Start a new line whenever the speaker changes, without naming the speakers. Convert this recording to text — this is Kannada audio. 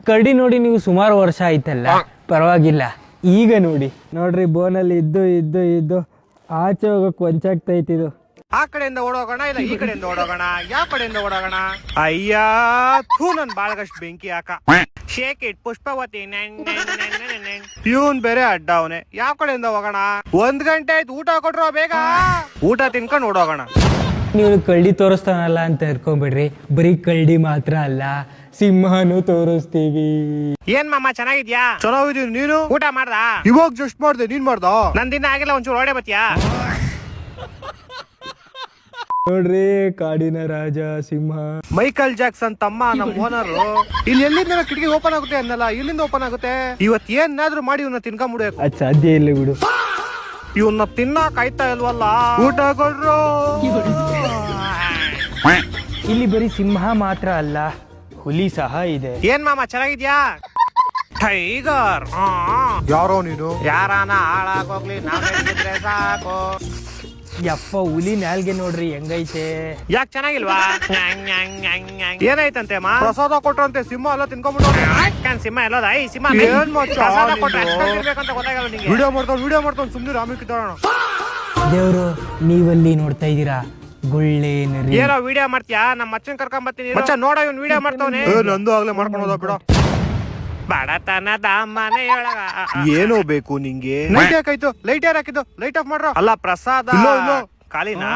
ಕರಡಿ ನೋಡಿ ನೀವು ಸುಮಾರು ವರ್ಷ ಆಯ್ತಲ್ಲ, ಪರವಾಗಿಲ್ಲ. ಈಗ ನೋಡ್ರಿ ಬೋನಲ್ಲಿ ಇದ್ದು ಇದ್ದು ಇದ್ದು ಆಚೆ ಹೋಗಕ್ ವಂಚಾಗ್ತೈತಿದು.
ಆ ಕಡೆಯಿಂದ ಓಡೋಗೋಣ ಇಲ್ಲ ಈ ಕಡೆಯಿಂದ ಓಡೋಗೋಣ? ಯಾವ ಕಡೆಯಿಂದ ಓಡೋಗೋಣ? ಅಯ್ಯ ಥೂ, ನನ್ ಬಾಳಗಷ್ಟು ಬೆಂಕಿ ಹಾಕ. Shake it Pushpavati. ಇವನ್ ಬೇರೆ ಅಡ್ಡ ಅವನೇ. ಯಾವ ಕಡೆಯಿಂದ ಹೋಗೋಣ? 1 ಗಂಟೆ ಆಯ್ತು, ಊಟ ಕೊಟ್ರೋ ಬೇಗ. ಊಟ ತಿನ್ಕೊಂಡು ಓಡೋಗೋಣ.
ನೀವು ಕರಡಿ ತೋರಿಸ್ತಾನಲ್ಲ ಅಂತ ಇರ್ಕೊಂಡ್ಬಿಡ್ರಿ, ಬರೀ ಕರಡಿ ಮಾತ್ರ ಅಲ್ಲ, ಸಿಂಹನು ತೋರಿಸ್ತೀವಿ.
ಏನ್ ಮಾಮ ಚೆನ್ನಾಗಿದ್ಯಾ? ಚೆನ್ನಾಗಿದೀನಿ. ನೀನು ಊಟ ಮಾಡ್ದ? ಇವಾಗ ಜಸ್ಟ್ ಮಾಡ್ದೆ, ನೀನ್ ಮಾಡ್ದ? ನಂದಿನ ಆಗಿಲ್ಲ, ಒಂಚೂರು ಒಡೆ ಬತ್ತೀಯಾ?
ನೋಡ್ರಿ ಕಾಡಿನ ರಾಜ ಸಿಂಹ.
ಮೈಕಲ್ ಜಾಕ್ಸನ್ ತಮ್ಮ ನಮ್ ಓನರ್. ಇಲ್ಲಿ ಎಲ್ಲಿಂದ ಕಿಟಕಿ ಓಪನ್ ಆಗುತ್ತೆ ಅನ್ನಲ್ಲ, ಇಲ್ಲಿಂದ ಓಪನ್ ಆಗುತ್ತೆ. ಇವತ್ ಏನಾದ್ರೂ ಮಾಡಿ ಇವನ್ನ ತಿನ್ಕೊಂಡ್ಬಿಡ್ಬೇಕು.
ಅದ್ ಸಾಧ್ಯ ಇಲ್ಲ ಬಿಡು.
ಇವನ್ನ ತಿನ್ನಕ್ ಆಯ್ತಾ ಇಲ್ವಲ್ಲ? ಊಟ ಕೊಡ್ರು.
ಇಲ್ಲಿ ಬರೀ ಸಿಂಹ ಮಾತ್ರ ಅಲ್ಲ, ಹುಲಿ ಸಹ ಇದೆ.
ಏನ್ ಮಾಮ ಚೆನ್ನಾಗಿದ್ಯಾ? ಟೈಗರ್. ಯಾರೋ ನೀನು? ಯಾರಾನ ಹಾಳಾಗೋಗ್ಲಿ, ನಾವಿದ್ರೆ ಸಾಕು.
ಯಪ್ಪ, ಹುಲಿ ನಾಲ್ಗೆ ನೋಡ್ರಿ ಹೆಂಗೈತೆ.
ಯಾಕೆ ಚೆನ್ನಾಗಿಲ್ವಾ? ಏನಾಯ್ತಂತೆ ಮಾ? ಪ್ರಸಾದ ಕೊಟ್ರಂತೆ, ಸಿಂಹ ಎಲ್ಲ ತಿನ್ಕೊಂಡ್ಬಿಟ್ಟು. ಸಿಂಹ ಎಲ್ಲದ? ಈ ಸಿಂಹ ಪ್ರಸಾದ ಕೊಟ್ರೆ ಅಷ್ಟೊಂದಿರ್ಬೇಕಂತ ಗೊತ್ತಾಗಲ್ಲ ನಿಂಗೆ. ವಿಡಿಯೋ ಮಾಡ್ತಾವ್ ಸುಮ್ನೆ ರಾಮಿಕಿದ್ದಾಳ.
ದೇವ್ರು, ನೀವಲ್ಲಿ ನೋಡ್ತಾ ಇದ್ದೀರಾ ಗುಳ್ಳೆ ನರಿ.
ಏನೋ ವಿಡಿಯೋ ಮಾಡ್ತೀಯಾ? ನಮ್ಮ ಅಚ್ಚನ್ ಕರ್ಕೊಂಡ್ ಬರ್ತೀನಿ. ಮಚ್ಚ ನೋಡ, ಇವ್ನು ವಿಡಿಯೋ ಮಾಡ್ತಾವನೆ. ನಂದು ಆಗ್ಲೇ ಮಾಡ್ಕೊಂಡು ಹೋದ ಬಿಡ. ಬಡತನದ ಮನೆಯೊಳಗ ಏನೋ ಬೇಕು ನಿಂಗೆ? ಲೈಟ್ ಯಾಕಾಯ್ತು? ಲೈಟ್ ಯಾರು ಹಾಕಿದ್ದು? ಲೈಟ್ ಆಫ್ ಮಾಡ್ರ. ಅಲ್ಲ ಪ್ರಸಾದ ಖಾಲಿನಾ?